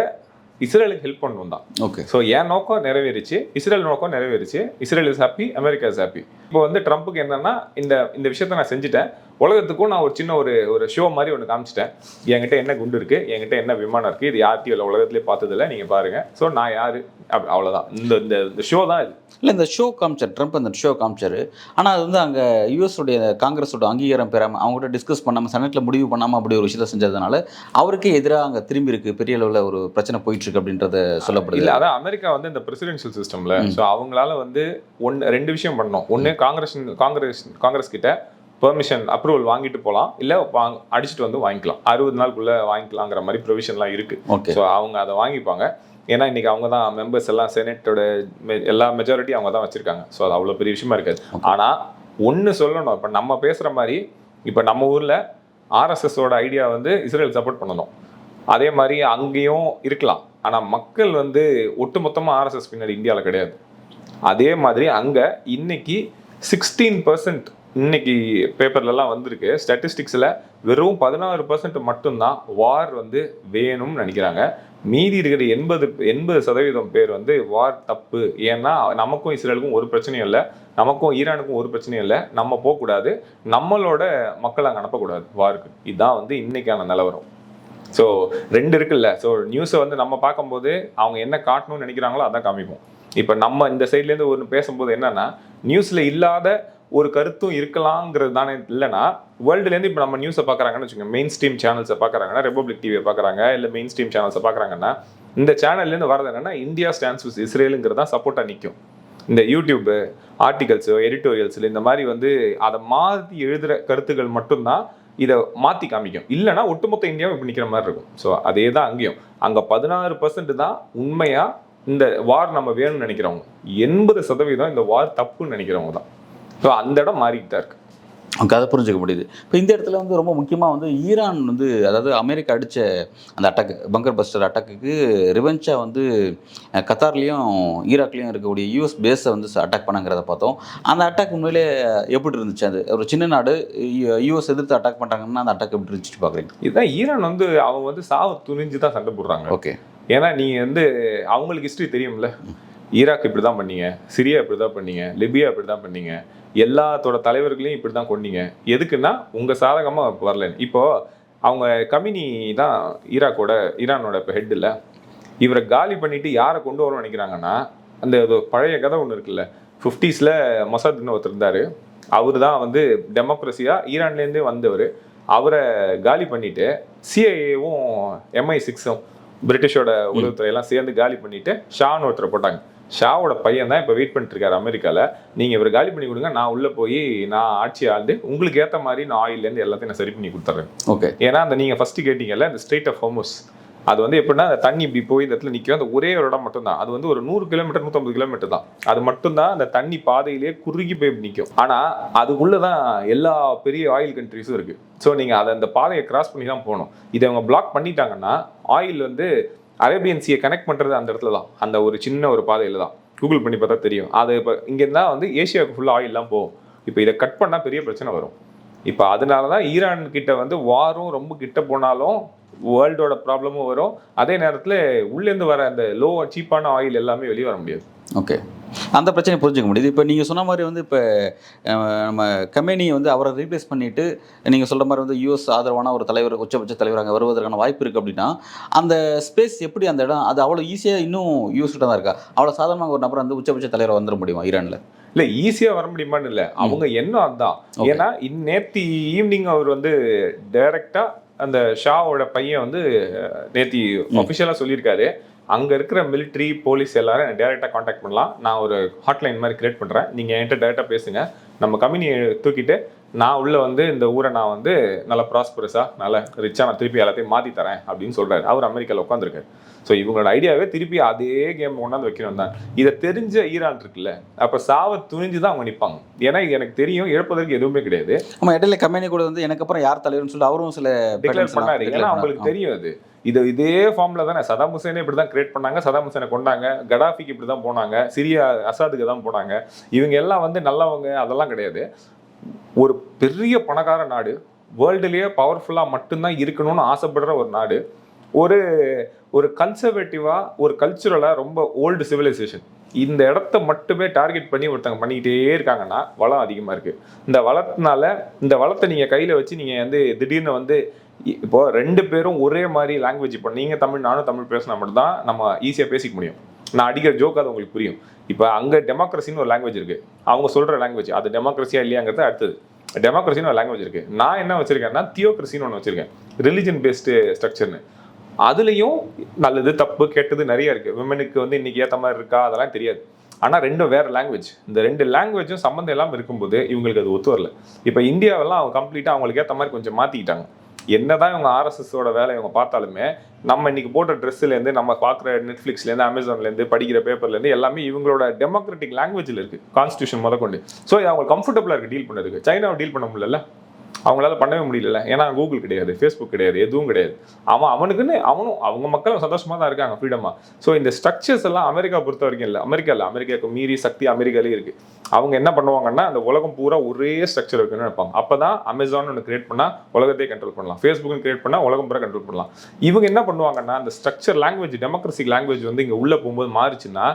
இஸ்ரேலுக்கு ஹெல்ப் பண்ணணும் தான். ஓகே. ஸோ என் நோக்கம் நிறைவேறிச்சு, இஸ்ரேல் நோக்கம் நிறைவேறிச்சு. Israel is happy, America is happy. இப்போ வந்து ட்ரம்ப்புக்கு என்னன்னா இந்த விஷயத்த நான் செஞ்சுட்டேன், உலகத்துக்கும் நான் ஒரு சின்ன ஒரு ஷோ மாதிரி ஒன்று காமிச்சிட்டேன். என்கிட்ட என்ன குண்டு இருக்கு, என்கிட்ட என்ன விமானம் இருக்கு, இது யார்த்தையும் இல்லை, உலகத்திலே பார்த்ததில்ல, நீங்க பாருங்க. ஸோ நான் யாரு, அவ்வளோதான். இந்த ஷோ தான் இது. இல்லை, இந்த ஷோ காமிச்சார் ட்ரம்ப், அந்த ஷோ காமிச்சாரு. ஆனால் அது வந்து அங்கே யூஎஸோடைய காங்கிரஸோட அங்கீகாரம் பெறாமல், அவங்ககிட்ட டிஸ்கஸ் பண்ணாமல், செனட்டில் முடிவு பண்ணாமல் அப்படி ஒரு விஷயத்தை செஞ்சதுனால அவருக்கே எதிராக அங்கே திரும்பி இருக்கு, பெரிய அளவில் ஒரு பிரச்சனை போயிட்டு இருக்கு அப்படின்றத சொல்லப்படுது. இல்லை, அதான் அமெரிக்கா வந்து இந்த பிரசிடென்ஷியல் சிஸ்டம்ல ஸோ அவங்களால வந்து 2 விஷயம் பண்ணணும். ஒன்று காங்கிரஸ் கிட்ட பெர்மிஷன் அப்ரூவல் வாங்கிட்டு போகலாம், இல்லை அடிச்சுட்டு வந்து வாங்கிக்கலாம், 60 நாளுக்குள்ளே வாங்கிக்கலாங்கிற மாதிரி ப்ரொவிஷன்லாம் இருக்கு. ஸோ அவங்க அதை வாங்கிப்பாங்க. ஏன்னா இன்னைக்கு அவங்க தான் மெம்பர்ஸ் எல்லாம், செனட்டோட எல்லா மெஜாரிட்டி அவங்க தான் வச்சிருக்காங்க. ஸோ அது அவ்வளோ பெரிய விஷயமா இருக்காது. ஆனால் ஒன்று சொல்லணும், இப்போ நம்ம பேசுகிற மாதிரி இப்போ நம்ம ஊரில் ஆர்எஸ்எஸோட ஐடியா வந்து இஸ்ரேல் சப்போர்ட் பண்ணணும், அதே மாதிரி அங்கேயும் இருக்கலாம். ஆனால் மக்கள் வந்து ஒட்டுமொத்தமாக ஆர்எஸ்எஸ் பின்னாடி இந்தியாவில் கிடையாது. அதே மாதிரி அங்கே இன்னைக்கு 16% இன்னைக்கு பேப்பர்லலாம் வந்திருக்கு ஸ்டாட்டிஸ்டிக்ஸில், வெறும் 16% மட்டும்தான் வார் வந்து வேணும்னு நினைக்கிறாங்க. மீதி இருக்கிற 80% பேர் வந்து வார் தப்பு, ஏன்னா நமக்கும் இஸ்ரேலுக்கும் ஒரு பிரச்சனையும் இல்லை, நமக்கும் ஈரானுக்கும் ஒரு பிரச்சனையும் இல்லை, நம்ம போகக்கூடாது, நம்மளோட மக்களை அங்கே அனுப்பக்கூடாது வாருக்கு. இதுதான் வந்து இன்னைக்கான நிலவரம். ஸோ 2 இருக்குல்ல. ஸோ நியூஸை வந்து நம்ம பார்க்கும்போது அவங்க என்ன காட்டணும்னு நினைக்கிறாங்களோ அதான் காமிப்போம். இப்போ நம்ம இந்த சைட்லேருந்து ஒன்று பேசும்போது என்னன்னா, நியூஸில் இல்லாத ஒரு கருத்தும் இருக்கலாங்கிறது தானே. இல்லைனா வேர்ல்டுலேருந்து இப்போ நம்ம நியூஸை பார்க்குறாங்கன்னு வச்சுக்கோங்க, மெயின் ஸ்ட்ரீம் சேனல்ஸை பார்க்குறாங்கன்னா, ரிபப்ளிக் டிவியை பார்க்குறாங்க, இல்லை மெயின் ஸ்ட்ரீம் சேனல்ஸை பார்க்குறாங்கன்னா, இந்த சேனல்லேருந்து வரது என்னன்னா இந்தியா ஸ்டாண்ட்ஸ் வித் இஸ்ரேலுங்கிறது தான் சப்போர்ட்டாக நிற்கும். இந்த யூடியூப்பு ஆர்டிகல்ஸோ எடிட்டோரியல்ஸில் இந்த மாதிரி வந்து அதை மாற்றி எழுதுகிற கருத்துக்கள் மட்டும்தான் இதை மாற்றி காமிக்கும். இல்லைனா ஒட்டுமொத்த இந்தியாவும் இப்படி நிற்கிற மாதிரி இருக்கும். ஸோ அதே தான் அங்கேயும். அங்கே 16% தான் உண்மையாக இந்த வார் நம்ம வேணும்னு நினைக்கிறவங்க, 80% இந்த வார் தப்புன்னு நினைக்கிறவங்க தான். ஸோ அந்த இடம் மாறிக்கிட்டு தான் இருக்கு. அவங்க அதை புரிஞ்சுக்க முடியுது. இப்போ இந்த இடத்துல வந்து ரொம்ப முக்கியமாக வந்து ஈரான் வந்து, அதாவது அமெரிக்கா அடித்த அந்த அட்டாக்கு, பங்கர் பஸ்டர் அட்டாக்குக்கு ரிவெஞ்சாக வந்து கத்தார்லேயும் ஈராக்லேயும் இருக்கக்கூடிய யூஎஸ் பேஸை வந்து அட்டாக் பண்ணாங்கிறத பார்த்தோம். அந்த அட்டாக் உண்மையிலே எப்படி இருந்துச்சு? அது ஒரு சின்ன நாடு யூஎஸ் எதிர்த்து அட்டாக் பண்ணுறாங்கன்னா அந்த அட்டாக் எப்படி இருந்துச்சு பார்க்குறீங்க? இதுதான் ஈரான் வந்து அவங்க வந்து சாவு துணிஞ்சு தான் சண்டை போடுறாங்க. ஓகே. ஏன்னா நீங்கள் வந்து அவங்களுக்கு ஹிஸ்ட்ரி தெரியும்ல, ஈராக் இப்படி தான் பண்ணீங்க, சிரியா இப்படி தான் பண்ணீங்க, லிபியா இப்படி தான் பண்ணீங்க, எல்லாத்தோட தலைவர்களையும் இப்படி தான் கொண்டீங்க. எதுக்குன்னா உங்கள் சாதகமாக வரலன்னு. இப்போது அவங்க கமினி தான் ஈரானோட இப்போ ஹெட் இல்லை, இவரை காலி பண்ணிவிட்டு யாரை கொண்டு வரணும்னு நினைக்கிறாங்கன்னா, அந்த பழைய கதை ஒன்று இருக்குல்ல, 50s மொசாத்னு ஒருத்தர் இருந்தார், அவர் தான் வந்து டெமோக்ரஸியாக ஈரான்லேருந்தே வந்தவர். அவரை காலி பண்ணிவிட்டு சிஐஏவும் MI6 பிரிட்டிஷோட உளவுத்துறை எல்லாம் சேர்ந்து காலி பண்ணிட்டு ஷான்னு ஒருத்தரை போட்டாங்க. ஷாவோட பையன் தான் இப்போ வெயிட் பண்ணிட்டு இருக்காரு அமெரிக்கால. நீங்க இவர் காலி பண்ணி கொடுங்க, நான் உள்ள போய் நான் ஆட்சி ஆண்டு உங்களுக்கு ஏற்ற மாதிரி நான் ஆயிலேருந்து எல்லாத்தையும் நான் சரி பண்ணி கொடுத்துறேன். ஓகே. ஏன்னா அந்த நீங்க ஃபர்ஸ்ட் கேட்டீங்கல்ல இந்த ஸ்ட்ரெயிட் ஆஃப் ஹோர்முஸ், அது வந்து எப்படின்னா அந்த தண்ணி இப்படி போய் இந்த இடத்துல நிற்கும். அந்த ஒரே ஒரு இடம் மட்டும் தான், அது வந்து ஒரு 100 கிலோமீட்டர் 150 கிலோமீட்டர் தான், அது மட்டும் தான் அந்த தண்ணி பாதையிலேயே குறுகி போய் நிற்கும். ஆனா அதுக்குள்ளதான் எல்லா பெரிய ஆயில் கண்ட்ரிஸும் இருக்கு. ஸோ நீங்க அதை அந்த பாதையை கிராஸ் பண்ணி தான் போகணும். இதை அவங்க பிளாக் பண்ணிட்டாங்கன்னா ஆயில் வந்து அரேபியன் சீயை கனெக்ட் பண்றது அந்த இடத்துல தான், அந்த ஒரு சின்ன ஒரு பாதையில தான். கூகுள் பண்ணி பார்த்தா தெரியும். அது இப்போ இங்க இருந்தா வந்து ஏசியாவுக்கு ஃபுல்லா ஆயில்லாம் போகும். இப்போ இதை கட் பண்ணா பெரிய பிரச்சனை வரும். இப்போ அதனாலதான் ஈரான் கிட்ட வந்து வாரும் ரொம்ப கிட்ட போனாலும் வேர்ல்டோட ப்ராப்ளமும் வரும். அதே நேரத்தில் உள்ளேருந்து வர அந்த லோ சீப்பான ஆயில் எல்லாமே வெளியே வர முடியாது. ஓகே, அந்த பிரச்சனை புரிஞ்சுக்க முடியுது. இப்போ நீங்கள் சொன்ன மாதிரி வந்து இப்போ நம்ம கமேனியை வந்து அவரை ரீப்ளேஸ் பண்ணிவிட்டு நீங்கள் சொல்கிற மாதிரி வந்து யூஎஸ் ஆதரவான ஒரு தலைவர், உச்சபட்ச தலைவர் அங்கே வருவதற்கான வாய்ப்பு இருக்குது அப்படின்னா அந்த ஸ்பேஸ் எப்படி அந்த இடம் அது அவ்வளோ ஈஸியாக இன்னும் யூஸ் கிட்ட தான் இருக்கா? அவ்வளோ சாதாரணமாக ஒரு நபர் வந்து உச்சபட்ச தலைவர் வந்துட முடியுமா ஈரானில்? இல்லை, ஈஸியாக வர முடியுமான்னு இல்லை, அவங்க எண்ணம் அதுதான். ஏன்னா நேற்று ஈவினிங் அவர் வந்து டைரக்டாக அந்த ஷாவோட பையன் வந்து நேற்று அஃபிஷியலாக சொல்லியிருக்காரு, அங்கே இருக்கிற மிலிட்ரி போலீஸ் எல்லாரும் என்னை டேரெக்டாக காண்டாக்ட் பண்ணலாம், நான் ஒரு ஹாட்லைன் மாதிரி கிரியேட் பண்ணுறேன், நீங்கள் என்கிட்ட டேரெக்டாக பேசுங்க, நம்ம கம்பெனியை தூக்கிட்டு நான் உள்ள வந்து இந்த ஊரை நான் வந்து நல்லா ப்ராஸ்பரஸாக நல்லா ரிச்சாக நான் திருப்பி எல்லாத்தையும் மாற்றி தரேன் அப்படின்னு சொல்கிறாரு. அவர் அமெரிக்காவில் உட்காந்துருக்காரு. ஸோ இவங்களோட ஐடியாவே திருப்பி அதே கேம் கொண்டாந்து வைக்கணும் தான். இதை தெரிஞ்ச ஈரான் இருக்குல்ல, அப்போ சாவை துணிஞ்சு தான் அவங்க நிற்பாங்க. ஏன்னா இது எனக்கு தெரியும், இழப்பதற்கு எதுவுமே கிடையாது. நம்ம இடையில கம்பெனி கூட வந்து எனக்கு அப்புறம் யார் தலைவர்னு சொல்லி அவரும் சில டிக்ளேர் பண்ணாரு. ஏன்னா அவங்களுக்கு தெரியும் அது இதே ஃபார்ம்ல தானே சதாம் ஹுசேனே இப்படி தான் கிரியேட் பண்ணாங்க, சதாம் ஹுசேனை கொண்டாங்க, கடாஃபிக்கு இப்படி தான் போனாங்க, சிரியா அசாதுக்கு தான் போனாங்க. இவங்க எல்லாம் வந்து நல்லவங்க அதெல்லாம் கிடையாது. ஒரு பெரிய பணக்கார நாடு, வேர்ல்டுலேயே பவர்ஃபுல்லாக மட்டும்தான் இருக்கணும்னு ஆசைப்படுற ஒரு நாடு, ஒரு கன்சர்வேட்டிவாக ஒரு கல்ச்சுரலாக ரொம்ப ஓல்டு சிவிலைசேஷன், இந்த இடத்த மட்டுமே டார்கெட் பண்ணி ஒருத்தங்க பண்ணிக்கிட்டே இருக்காங்கன்னா வளம் அதிகமாக இருக்குது. இந்த வளத்தினால இந்த வளத்தை நீங்கள் கையில் வச்சு நீங்கள் வந்து திடீர்னு வந்து இப்போ 2 பேரும் ஒரே மாதிரி லாங்குவேஜ், இப்போ நீங்கள் தமிழ் நானும் தமிழ் பேசினா மட்டும்தான் நம்ம ஈஸியாக பேசிக்க முடியும். நான் அடிக்கிற ஜோக் அது உங்களுக்கு புரியும். இப்போ அங்கே டெமோக்ரஸின்னு ஒரு லாங்குவேஜ் இருக்குது, அவங்க சொல்கிற லாங்குவேஜ் அது டெமோக்ரஸியா இல்லையாங்கிறது அடுத்தது. டெமோக்ரஸின்னு ஒரு லாங்குவேஜ் இருக்குது. நான் என்ன வச்சுருக்கேன்னா தியோக்ரஸின்னு ஒன்று வச்சுருக்கேன், ரிலிஜன் பேஸ்டு ஸ்ட்ரக்சர்னு. அதுலேயும் நல்லது தப்பு கெட்டது நிறைய இருக்குது. விமனுக்கு வந்து இன்றைக்கி ஏற்ற மாதிரி இருக்கா அதெல்லாம் தெரியாது. ஆனால் ரெண்டும் வேறு லாங்குவேஜ். இந்த 2 லாங்குவேஜும் சம்மந்தம் இல்லாமல் இருக்கும்போது இவங்களுக்கு அது ஒத்து வரல. இப்போ இந்தியாவெல்லாம் அவங்க கம்ப்ளீட்டாக அவங்களுக்கு ஏற்ற மாதிரி கொஞ்சம் மாற்றிக்கிட்டாங்க. என்னதான் இவங்க ஆர்எஸ்எஸோட வேலை இவங்க பார்த்தாலுமே நம்ம இன்னைக்கு போட்ட ட்ரெஸ்லேருந்து, நம்ம பார்க்குற நெட்ஃப்ளிக்ஸ்லேருந்து, அமேசான்லேருந்து, படிக்கிற பேப்பர்லேருந்து எல்லாமே இவங்களோட டெமோக்ராட்டிக் லாங்குவேஜில் இருக்குது, கான்ஸ்டியூஷன் முதற்கொண்டு. ஸோ அவங்க கம்ஃபர்டபுளாக இருக்குது டீல் பண்ணுறதுக்கு. சைனாவை டீல் பண்ண முடியல, அவங்களால பண்ணவே முடியல. ஏன்னா கூகுள் கிடையாது, ஃபேஸ்புக் கிடையாது, எதுவும் கிடையாது. அவனுக்குன்னு அவங்க மக்கள் சந்தோஷமாக தான் இருக்காங்க, ஃப்ரீடமாக. ஸோ இந்த ஸ்ட்ரக்சர்ஸ் எல்லாம் அமெரிக்கா பொறுத்த வரைக்கும் இல்லை, அமெரிக்காவுக்கு மீறி சக்தி அமெரிக்காலே இருக்குது. அவங்க என்ன பண்ணுவாங்கன்னா அந்த உலகம் பூரா ஒரே ஸ்ட்ரக்சர் இருக்குன்னு நினைப்பாங்க. அப்போ தான் அமேசான் ஒன்று கிரியேட் பண்ணால் உலகத்தையே கண்ட்ரோல் பண்ணலாம், ஃபேஸ்புக் கிரியேட் பண்ணால் உலகம் பூரா கண்ட்ரோல் பண்ணலாம். இவங்க என்ன பண்ணுவாங்கன்னா அந்த ஸ்ட்ரக்சர் லாங்குவேஜ், டெமோக்ரஸிக் லாங்குவேஜ் வந்து இங்கே உள்ளே போகும்போது மாறிச்சுன்னா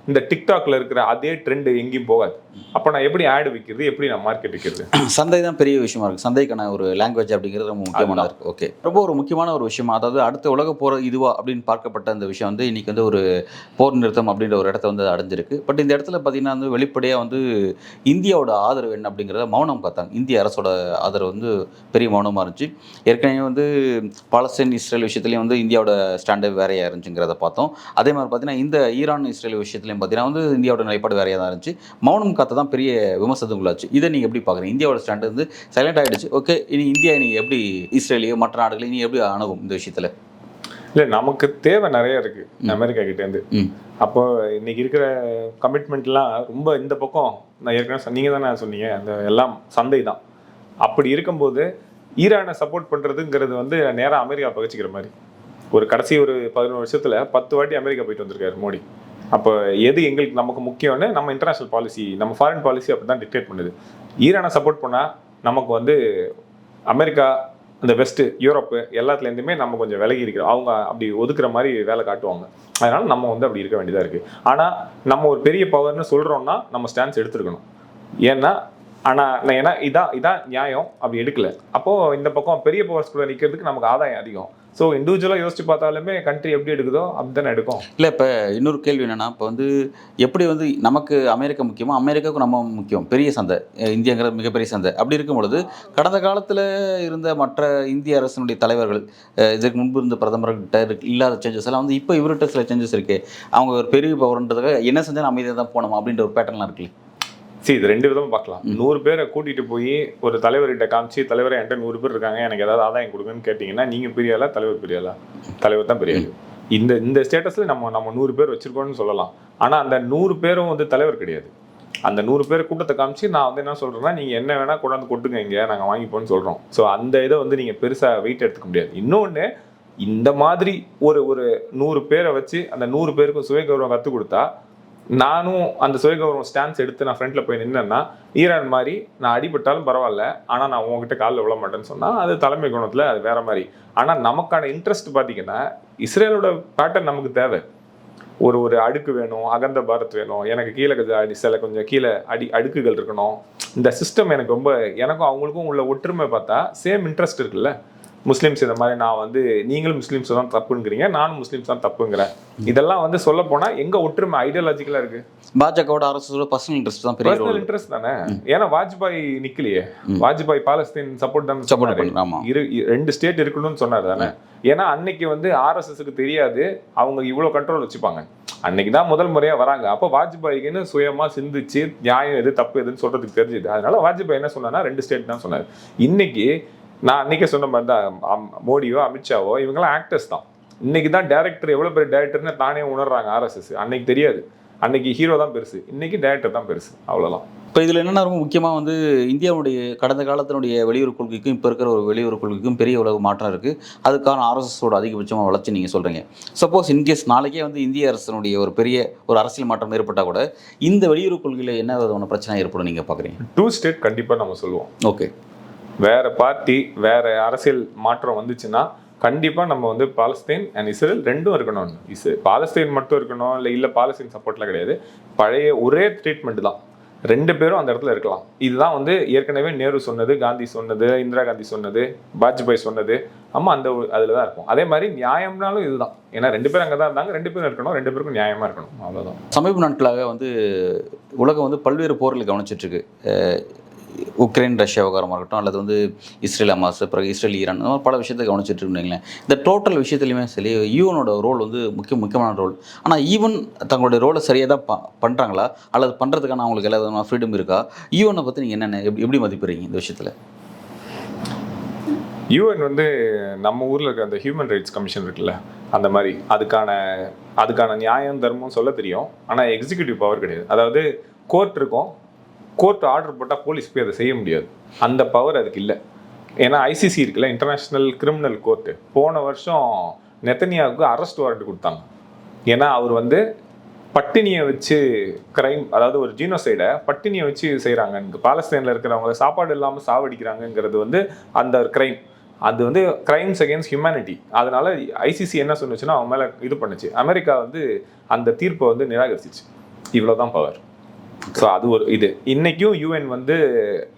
இந்த டிக்டாக்ல இருக்கிற அதே ட்ரெண்ட் எங்கேயும் போகாது. அப்போ நான் எப்படி ஆடு விற்கிறது, எப்படி நான் மார்க்கெட் விற்கிறது? சந்தை தான் பெரிய விஷயமா இருக்குது. சந்தைக்கான ஒரு லாங்குவேஜ் அப்படிங்கிறது ரொம்ப முக்கியமான இருக்குது. ஓகே, ரொம்ப ஒரு முக்கியமான ஒரு விஷயமா, அதாவது அடுத்த உலக போர் இதுவா அப்படின்னு பார்க்கப்பட்ட அந்த விஷயம் வந்து இன்னைக்கு வந்து ஒரு போர் நிறுத்தம் அப்படின்ற ஒரு இடத்த வந்து அடைஞ்சிருக்கு. பட் இந்த இடத்துல பார்த்தீங்கன்னா வந்து வெளிப்படையாக வந்து இந்தியாவோட ஆதரவு என்ன அப்படிங்கிறத மௌனம் காத்தாங்க. இந்திய அரசோட ஆதரவு வந்து பெரிய மௌனமாக இருந்துச்சு. ஏற்கனவே வந்து பாலஸ்தீன் இஸ்ரேல் விஷயத்துலையும் வந்து இந்தியாவோட ஸ்டாண்டு வேறையாக இருந்துச்சுங்கிறத பார்த்தோம். அதே மாதிரி பார்த்தீங்கன்னா இந்த ஈரான் இஸ்ரேல் விஷயத்துலையும் பார்த்தீங்கன்னா வந்து இந்தியாவோட நிலைப்பாடு வேறையாக தான் இருந்துச்சு. மௌனம் காத்த தான் பெரிய விமர்சனத்துக்குள்ளாச்சு. இதை நீங்கள் எப்படி பார்க்குறீங்க? இந்தியாவோட ஸ்டாண்டு வந்து சைலண்ட் ஆகிடுச்சு. ஓகே, இனி இந்தியா இனி எப்படி இஸ்ரேலையோ மற்ற நாடுகளை இனி எப்படி அணுகும் இந்த விஷயத்தில்? இல்லை, நமக்கு தேவை நிறைய இருக்குது அமெரிக்கா கிட்டேருந்து. அப்போ இன்னைக்கு இருக்கிற கமிட்மெண்ட்லாம் ரொம்ப இந்த பக்கம் நான் ஏற்கனவே நீங்கள் தானே சொன்னீங்க, அந்த எல்லாம் சந்தை தான். அப்படி இருக்கும்போது ஈரானை சப்போர்ட் பண்ணுறதுங்கிறது வந்து நேராக அமெரிக்கா பகிச்சிக்கிற மாதிரி. கடைசி ஒரு 11 வருஷத்தில் 10 வாட்டி அமெரிக்கா போயிட்டு வந்திருக்காரு மோடி. அப்போ எது எங்களுக்கு நமக்கு முக்கியம்னு நம்ம இன்டர்நேஷ்னல் பாலிசி, நம்ம ஃபாரின் பாலிசி அப்படி தான் டிக்டேட் பண்ணுது. ஈரானை சப்போர்ட் பண்ணால் நமக்கு வந்து அமெரிக்கா, இந்த வெஸ்ட்டு, யூரோப்பு எல்லாத்துலேருந்துமே நம்ம கொஞ்சம் விலகி இருக்கிறோம். அவங்க அப்படி ஒதுக்குற மாதிரி வேலை காட்டுவாங்க. அதனால் நம்ம வந்து அப்படி இருக்க வேண்டியதாக இருக்குது. ஆனால் நம்ம ஒரு பெரிய பவர்னு சொல்கிறோன்னா நம்ம ஸ்டாண்ட்ஸ் எடுத்துருக்கணும். ஏன்னா இதான் நியாயம், அப்படி எடுக்கல. அப்போது இந்த பக்கம் பெரிய பவர்ஸ் கூட நிற்கிறதுக்கு நமக்கு ஆதாயம் அதிகம். ஸோ இண்டிவிஜுவலாக யோசிச்சு பார்த்தாலுமே கண்ட்ரி எப்படி எடுக்குதோ அப்படி தானே எடுக்கும். இல்லை இப்போ இன்னொரு கேள்வி என்னென்னா, இப்போ வந்து எப்படி வந்து நமக்கு அமெரிக்கா முக்கியமோ, அமெரிக்காவுக்கு நம்ம முக்கியம், பெரிய சந்தை, இந்தியாங்கிறது மிகப்பெரிய சந்தை. அப்படி இருக்கும் பொழுது கடந்த காலத்தில் இருந்த மற்ற இந்திய அரசினுடைய தலைவர்கள், இதுக்கு முன்பு இருந்த பிரதமர்கிட்ட இல்லாத சேஞ்சஸ் எல்லாம் வந்து இப்போ இவர்கிட்ட சில சேஞ்சஸ் இருக்குது. அவங்க ஒரு பெரிய பவர்ன்றதுக்காக என்ன செஞ்சாலும் அமைதியாக தான் போனோம் அப்படின்ற ஒரு பேட்டர்லாம் இருக்குல்ல. இது 2 விதமாக பார்க்கலாம். 100 பேரை கூட்டிகிட்டு போய் ஒரு தலைவர்கிட்ட காமிச்சு, தலைவரை என்கிட்ட 100 பேர் இருக்காங்க, எனக்கு ஏதாவது ஆதாயம் கொடுங்கன்னு கேட்டிங்கன்னா, நீங்கள் பெரிய ஆளா, தலைவர் பெரிய ஆளா? தலைவர் தான் பெரிய ஆள். இந்த ஸ்டேட்டஸில் நம்ம 100 பேர் வச்சுருக்கோம்னு சொல்லலாம். ஆனால் அந்த 100 பேரும் வந்து தலைவர் கிடையாது. அந்த 100 பேர் கூட்டத்தை காமிச்சு நான் வந்து என்ன சொல்கிறேன்னா, நீங்கள் என்ன வேணால் கொண்டாந்து கொட்டுங்க, இங்கே நாங்கள் வாங்கிப்போன்னு சொல்கிறோம். ஸோ அந்த இதை வந்து நீங்கள் பெருசாக வெயிட் எடுத்துக்க முடியாது. இன்னொன்று, இந்த மாதிரி ஒரு 100 பேரை வச்சு அந்த 100 பேருக்கும் சுயகௌரவம் கற்றுக் கொடுத்தா, நானும் அந்த சுயகௌரவம் ஸ்டான்ஸ் எடுத்து நான் ஃப்ரண்ட்டில் போய் நின்னேன்னா, ஈரான் மாதிரி நான் அடிபட்டாலும் பரவாயில்ல, ஆனால் நான் உங்ககிட்ட காலில் விழ மாட்டேன்னு சொன்னால் அது தலைமை குணத்தில் அது வேற மாதிரி. ஆனால் நமக்கான இன்ட்ரெஸ்ட் பார்த்தீங்கன்னா, இஸ்ரேலோட பேட்டர்ன் நமக்கு தேவை. ஒரு அடுக்கு வேணும், அகந்த பாரத் வேணும், எனக்கு கீழே சில கொஞ்சம் கீழே அடுக்குகள் இருக்கணும். இந்த சிஸ்டம் எனக்கு ரொம்ப, எனக்கும் அவங்களுக்கும் உள்ள ஒற்றுமை பார்த்தா சேம் இன்ட்ரெஸ்ட் இருக்குல்ல. முஸ்லீம்ஸ் இந்த மாதிரி நான் வந்து நீங்களும் முஸ்லீம்ஸ் தான் தப்புங்கிறீங்க, நானும் முஸ்லீம்ஸ் தான் தப்புங்கிறேன். இதெல்லாம் வந்து சொல்ல போனா எங்க ஒற்றுமை ஐடியாலஜிக்கலா இருக்கு. பாஜகவோட அரசோட பர்சனல் இன்ட்ரெஸ்ட் தான், பர்சனல் இன்ட்ரெஸ்ட் தானே. ஏன்னா வாஜ்பாய் நிக்கலையே, வாஜ்பாய் பாலஸ்தீன் சப்போர்ட் தான் சொன்னாரு. 2 ஸ்டேட் இருக்கணும்னு சொன்னாரு தானே. ஏன்னா அன்னைக்கு வந்து ஆர்எஸ்எஸ்க்கு தெரியாது அவங்க இவ்வளவு கண்ட்ரோல் வச்சுப்பாங்க. அன்னைக்கு தான் முதல் முறையா வராங்க. அப்போ வாஜ்பாய்க்குன்னு சுயமா சிந்திச்சு நியாயம் எது தப்பு எதுன்னு சொல்றதுக்கு தெரிஞ்சுது. அதனால வாஜ்பாய் என்ன சொன்னா 2 ஸ்டேட் தான் சொன்னாரு. இன்னைக்கு நான் அன்னைக்கே சொன்ன மாதிரி தான், மோடியோ அமித்ஷாவோ இவங்கெல்லாம் ஆக்டர்ஸ் தான். இன்னைக்கு தான் டேரக்டர் எவ்வளோ பெரிய டேரக்டர்னு தானே உணர்றாங்க ஆர்எஸ்எஸ். அன்னைக்கு தெரியாது, அன்னைக்கு ஹீரோ தான் பெருசு, இன்னைக்கு டேரக்டர் தான் பெருசு, அவ்வளோதான். இப்போ இதில் என்னென்ன ரொம்ப முக்கியமாக வந்து இந்தியாவுடைய கடந்த காலத்தினுடைய வெளியுறவு கொள்கைக்கும் இப்போ இருக்கிற ஒரு வெளியுறவு கொள்கைக்கும் பெரிய உலக மாற்றம் இருக்குது. அதுக்கான ஆர்எஸ்எஸோட அதிகபட்சமாக வளர்ச்சி நீங்கள் சொல்கிறீங்க. சப்போஸ் இன்கேஸ் நாளைக்கே வந்து இந்திய அரசினுடைய ஒரு பெரிய ஒரு அரசியல் மாற்றம் ஏற்பட்டால் கூட இந்த வெளியுறவு கொள்கையில் என்ன விதமான பிரச்சனை ஏற்படும் நீங்கள் பார்க்குறீங்க? 2 ஸ்டேட் கண்டிப்பாக நம்ம சொல்லுவோம். ஓகே, வேற பார்ட்டி வேற அரசியல் மாற்றம் வந்துச்சுன்னா கண்டிப்பாக நம்ம வந்து பாலஸ்தீன் அண்ட் இஸ்ரேல் 2ம் இருக்கணும். பாலஸ்தீன் மட்டும் இருக்கணும் இல்லை பாலஸ்தீன் சப்போர்ட்லாம் கிடையாது. பழைய ஒரே ட்ரீட்மெண்ட் தான், 2 பேரும் அந்த இடத்துல இருக்கலாம். இதுதான் வந்து ஏற்கனவே நேரு சொன்னது, காந்தி சொன்னது, இந்திரா காந்தி சொன்னது, வாஜ்பாய் சொன்னது. ஆமாம், அந்த அதில் தான் இருக்கும். அதே மாதிரி நியாயம்னாலும் இதுதான். ஏன்னா 2 பேரும் அங்கே தான் இருந்தாங்க, 2 பேரும் இருக்கணும், 2 பேருக்கும் நியாயமாக இருக்கணும், அவ்வளோதான். சமீப நாட்களாக வந்து உலகம் வந்து பல்வேறு போர்களை கவனிச்சிட்ருக்கு. உக்ரைன் ரஷ்யா விவகாரமாக இருக்கட்டும், அல்லது வந்து இஸ்ரேல் ஹமாஸ், பிறகு இஸ்ரேல் ஈரான், அந்த மாதிரி பல விஷயத்தை கவனிச்சிட்டு இருந்தீங்களேன். இந்த டோட்டல் விஷயத்துலையுமே சரி, ஈவனோட ரோல் வந்து முக்கியமான ரோல். ஆனால் ஈவன் தங்களுடைய ரோலை சரியாக தான் பண்ணுறாங்களா, அல்லது பண்ணுறதுக்கான அவங்களுக்கு எல்லா விதமான ஃப்ரீடம் இருக்கா? ஈவனை பற்றி நீங்கள் என்னென்ன எப்படி மதிப்பிடுறீங்க இந்த விஷயத்தில்? யூஎன் வந்து நம்ம ஊரில் இருக்க அந்த ஹியூமன் ரைட்ஸ் கமிஷன் இருக்குல்ல, அந்த மாதிரி அதுக்கான நியாயம் தர்மம் சொல்ல தெரியும். ஆனால் எக்ஸிக்யூட்டிவ் பவர் கிடையாது. அதாவது கோர்ட் இருக்கும், கோர்ட் ஆர்டர் போட்டால் போலீஸ் போய் அதை செய்ய முடியாது. அந்த பவர் அதுக்கு இல்லை. ஏன்னா ஐசிசி இருக்குல்ல, இன்டர்நேஷ்னல் கிரிமினல் கோர்ட்டு, போன வருஷம் நெத்தனியாவுக்கு அரெஸ்ட் வாரண்ட் கொடுத்தாங்க. ஏன்னா அவர் வந்து பட்டினியை வச்சு கிரைம், அதாவது ஒரு ஜீனோசைடை பட்டினியை வச்சு செய்கிறாங்க. பாலஸ்தீனில் இருக்கிறவங்கள சாப்பாடு இல்லாமல் சாவடிக்கிறாங்கங்கிறது வந்து அந்த கிரைம். அது வந்து கிரைம்ஸ் அகேன்ஸ்ட் ஹியூமனிட்டி. அதனால ஐசிசி என்ன சொன்னுச்சுன்னா அவங்க மேலே இது பண்ணுச்சு. அமெரிக்கா வந்து அந்த தீர்ப்பை வந்து நிராகரிச்சிச்சு. இவ்வளோதான் பவர். ஸோ அது ஒரு இது. இன்னைக்கும் யூஎன் வந்து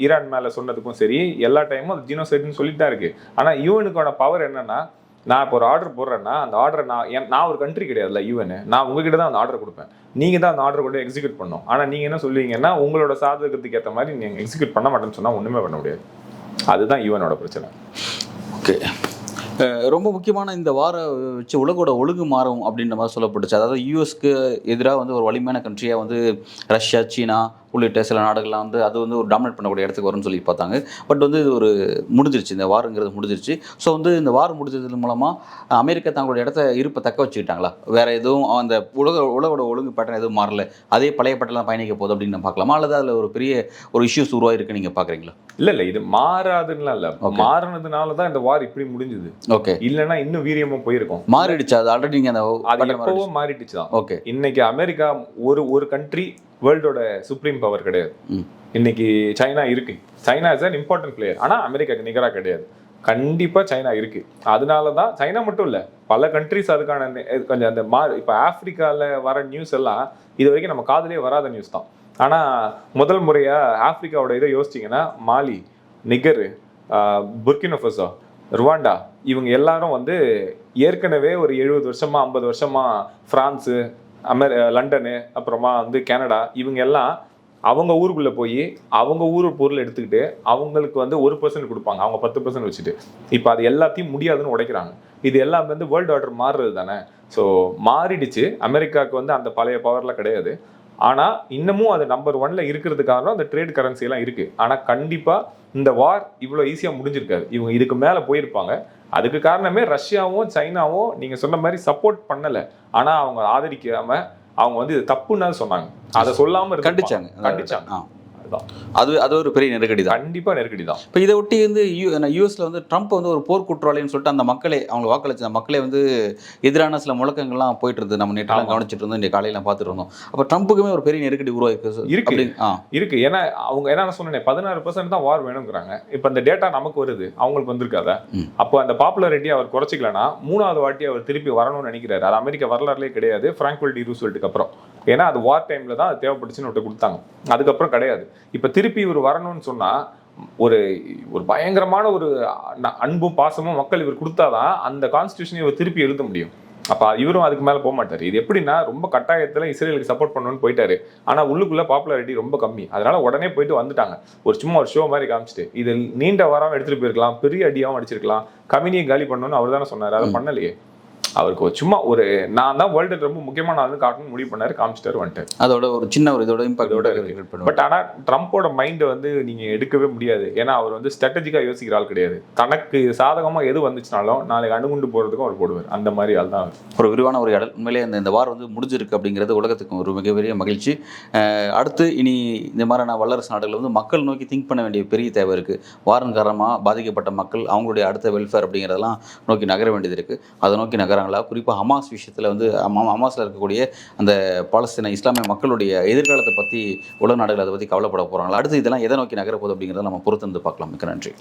ஈரான் மேலே சொன்னதுக்கும் சரி, எல்லா டைமும் அது ஜீனோசைடுன்னு சொல்லிட்டு தான் இருக்குது. ஆனால் யூஎனுக்கான பவர் என்னன்னா, நான் இப்போ ஒரு ஆர்டர் போடுறேன்னா அந்த ஆர்டரை நான் ஒரு கண்ட்ரி கிடையாதுல்ல யூஎன், நான் உங்ககிட்ட தான் அந்த ஆர்டர் கொடுப்பேன், நீங்கள் தான் அந்த ஆர்டர் கூட எக்ஸிக்யூட் பண்ணணும். ஆனால் நீங்கள் என்ன சொல்லுவீங்கன்னா, உங்களோட சாதகத்துக்கு ஏற்ற மாதிரி நீங்கள் எக்ஸிக்யூட் பண்ண மாட்டேன்னு சொன்னால் ஒன்றுமே பண்ண முடியாது. அதுதான் யூஎனோட பிரச்சனை. ஓகே, ரொம்ப முக்கியமான இந்த வாரம் வச்சு உலகோட ஒழுங்கு மாறும் அப்படின்ற மாதிரி சொல்லப்பட்டுச்சு. அதாவது யூஎஸ்க்கு எதிராக வந்து ஒரு வலிமையான கண்ட்ரியாக வந்து ரஷ்யா, சீனா உள்ளிட்ட சில நாடுகள்லாம் வந்து அது வந்து ஒரு டாமினேட் பண்ணக்கூடிய இடத்துக்கு வரும்னு சொல்லி பார்த்தாங்க. பட் வந்து இது ஒரு முடிஞ்சிருச்சு, இந்த வாருங்கிறது முடிஞ்சிருச்சு. ஸோ வந்து இந்த வாரம் முடிஞ்சது மூலமாக அமெரிக்கா தங்களுடைய இடத்த இருப்பை தக்க வச்சுக்கிட்டாங்களா? வேறு எதுவும் அந்த உலகோட ஒழுங்கு பேட்டர்ன் எதுவும் மாறல, அதே பழைய பேட்டர்லாம் பயணிக்க போகுது அப்படின்னு நம்ம பார்க்கலாமா, அல்லது அதில் ஒரு பெரிய ஒரு இஷ்யூஸ் உருவாயிருக்கு நீங்கள் பார்க்குறீங்களா? இல்லை, இது மாறாதுன்னா இல்லை, மாறினதுனால தான் இந்த வார் இப்படி முடிஞ்சுது. ஓகே, இல்லைன்னா இன்னும் வீரியமாக போயிருக்கும். மாறிடுச்சு அது ஆல்ரெடி, நீங்கள் அது எப்பவும் மாறிடுச்சு தான். ஓகே, இன்னைக்கு அமெரிக்கா ஒரு கண்ட்ரி வேர்ல்டோட சுப்ரீம் பவர் கிடையாது. இன்னைக்கு சைனா இருக்கு, China is an important player. ஆனால் அமெரிக்காக்கு நிகராக கிடையாது. கண்டிப்பாக சைனா இருக்கு. அதனால தான் சைனா மட்டும் இல்லை, பல கண்ட்ரிஸ் அதுக்கான கொஞ்சம் அந்த இப்போ ஆப்பிரிக்காவில் வர நியூஸ் எல்லாம் இது வரைக்கும் நம்ம காதுலேயே வராத நியூஸ் தான். ஆனால் முதல் முறையாக ஆப்பிரிக்காவோட இதை யோசிச்சிங்கன்னா மாலி, நிகர், புர்கினா ஃபசோ, ருவாண்டா, இவங்க எல்லாரும் வந்து ஏற்கனவே ஒரு 70 வருஷமா 50 வருஷமா பிரான்ஸு, லண்டனு, அப்புறமா வந்து கனடா, இவங்க எல்லாம் அவங்க ஊருக்குள்ள போய் அவங்க ஊர் பொருள் எடுத்துக்கிட்டு அவங்களுக்கு வந்து 1% கொடுப்பாங்க, அவங்க 10% வச்சுட்டு. இப்போ அது எல்லாத்தையும் முடியாதுன்னு உடைக்கிறாங்க. இது எல்லாம் வந்து வேர்ல்டு ஆர்டர் மாறுறது தானே. ஸோ மாறிடுச்சு. அமெரிக்காவுக்கு வந்து அந்த பழைய பவர்லாம் கிடையாது. ஆனால் இன்னமும் அது நம்பர் 1ல இருக்கிறது காரணம் அந்த ட்ரேட் கரன்சி எல்லாம் இருக்கு. ஆனால் கண்டிப்பாக இந்த வார் இவ்வளோ ஈஸியாக முடிஞ்சிருக்காது. இவங்க இதுக்கு மேலே போயிருப்பாங்க. அதுக்கு காரணமே ரஷ்யாவும் சைனாவும் நீங்க சொன்ன மாதிரி சப்போர்ட் பண்ணல. ஆனா அவங்க ஆதரிக்காம அவங்க வந்து இது தப்புன்னு சொன்னாங்க. அதை சொல்லாம கண்டிச்சாங்க. அது ஒரு பெரிய நெருக்கடி தான். கண்டிப்பா நெருக்கடி தான். இப்போ இதை ஒட்டி வந்து யூஎஸ்ல வந்து ட்ரம்ப் வந்து ஒரு போர் குற்றவாளின்னு சொல்லிட்டு அந்த மக்களே, அவங்க வாக்களிச்ச அந்த மக்களே வந்து எதிரான சில முழக்கங்கள்லாம் போயிட்டு இருந்தது. நம்ம நேற்றெல்லாம் கவனிச்சிட்டு இருந்தோம், இந்த காலையில பார்த்துட்டு இருந்தோம். அப்போ ட்ரம்ப்புக்குமே ஒரு பெரிய நெருக்கடி இருக்கு. ஏன்னா அவங்க என்ன சொன்னேன், 16% தான் வார் வேணுங்கிறாங்க. இப்போ அந்த டேட்டா நமக்கு வருது, அவங்களுக்கு வந்திருக்காத. அப்போ அந்த பாப்புலாரிட்டி அவர் குறைச்சிக்கலன்னா 3வது வாட்டி அவர் திருப்பி வரணும்னு நினைக்கிறாரு. அது அமெரிக்க வரலாறுலேயே கிடையாது, பிராங்க்ஃபர்ட் டி ரூஸ்வெல்ட்டுக்கு அப்புறம். ஏன்னா அது வார் டைம்ல தான் அது தேவைப்பட்டுச்சுன்னு கொடுத்தாங்க, அதுக்கப்புறம் கிடையாது. இப்ப திருப்பி இவர் வரணும்னு சொன்னா ஒரு பயங்கரமான ஒரு அன்பும் பாசமும் மக்கள் இவர் கொடுத்தாதான் அந்த கான்ஸ்டிடியூஷனை இவர் திருப்பி எழுத முடியும். அப்ப இவரும் அதுக்கு மேல போக மாட்டாரு. இது எப்படின்னா ரொம்ப கட்டாயத்துல இஸ்ரேலுக்கு சப்போர்ட் பண்ணணும்னு போயிட்டாரு. ஆனா உள்ளுக்குள்ள பாப்புலாரிட்டி ரொம்ப கம்மி. அதனால உடனே போயிட்டு வந்துட்டாங்க. சும்மா ஒரு ஷோ மாதிரி காமிச்சிட்டு இது நீண்ட வாரம் எடுத்துட்டு போயிருக்கலாம், பெரிய அடியாவும் அடிச்சிருக்கலாம், கமினியை காலி பண்ணணும்னு அவர் தானே சொன்னாரு. அதை பண்ணலையே. அவருக்கு சும்மா ஒரு நான் தான் வேர்ல்டு ரொம்ப முக்கியமான ஆளுன்னு காட்டணும்னு முடிவு பண்ணாரு, காமிச்சிட்டாரு, வந்துட்டாரு. அதோட ஒரு சின்ன ஒரு இதோட இம்பாக்டோட. பட் ஆனால் ட்ரம்ப்போட மைண்டை வந்து நீங்க எடுக்கவே முடியாது. ஏன்னா அவர் வந்து ஸ்ட்ராட்டஜிக்காக யோசிக்கிற ஆள் கிடையாது. தனக்கு சாதகமாக எது வந்துச்சுனாலும் நாளைக்கு அணுகுண்டு போறதுக்கும் அவர் போடுவார். அந்த மாதிரி ஆள் தான். ஒரு விரிவான ஒரு இடல். உண்மையிலே இந்த வார் வந்து முடிஞ்சிருக்கு அப்படிங்கிறது உலகத்துக்கு ஒரு மிகப்பெரிய மகிழ்ச்சி. அடுத்து இனி இந்த மாதிரியான வல்லரசு நாடுகள் வந்து மக்கள் நோக்கி திங்க் பண்ண வேண்டிய பெரிய தேவை இருக்கு. வாரின் காரணமாக பாதிக்கப்பட்ட மக்கள் அவங்களுடைய அடுத்த வெல்ஃபேர் அப்படிங்கிறதெல்லாம் நோக்கி நகர வேண்டியது இருக்கு. அதை நோக்கி நகர குறிப்பாக ஹமாஸ் விஷயத்தில் வந்து ஹமாஸில் இருக்கக்கூடிய அந்த பாலஸ்தீன இஸ்லாமிய மக்களுடைய எதிர்காலத்தை பற்றி உலக நாடுகள் அதை பற்றி கவலைப்பட போகிறாங்களா, அடுத்து இதெல்லாம் எதை நோக்கி நகர போகுது அப்படிங்கிறத நம்ம பொறுத்திருந்து பார்க்கலாம். மிக்க நன்றி.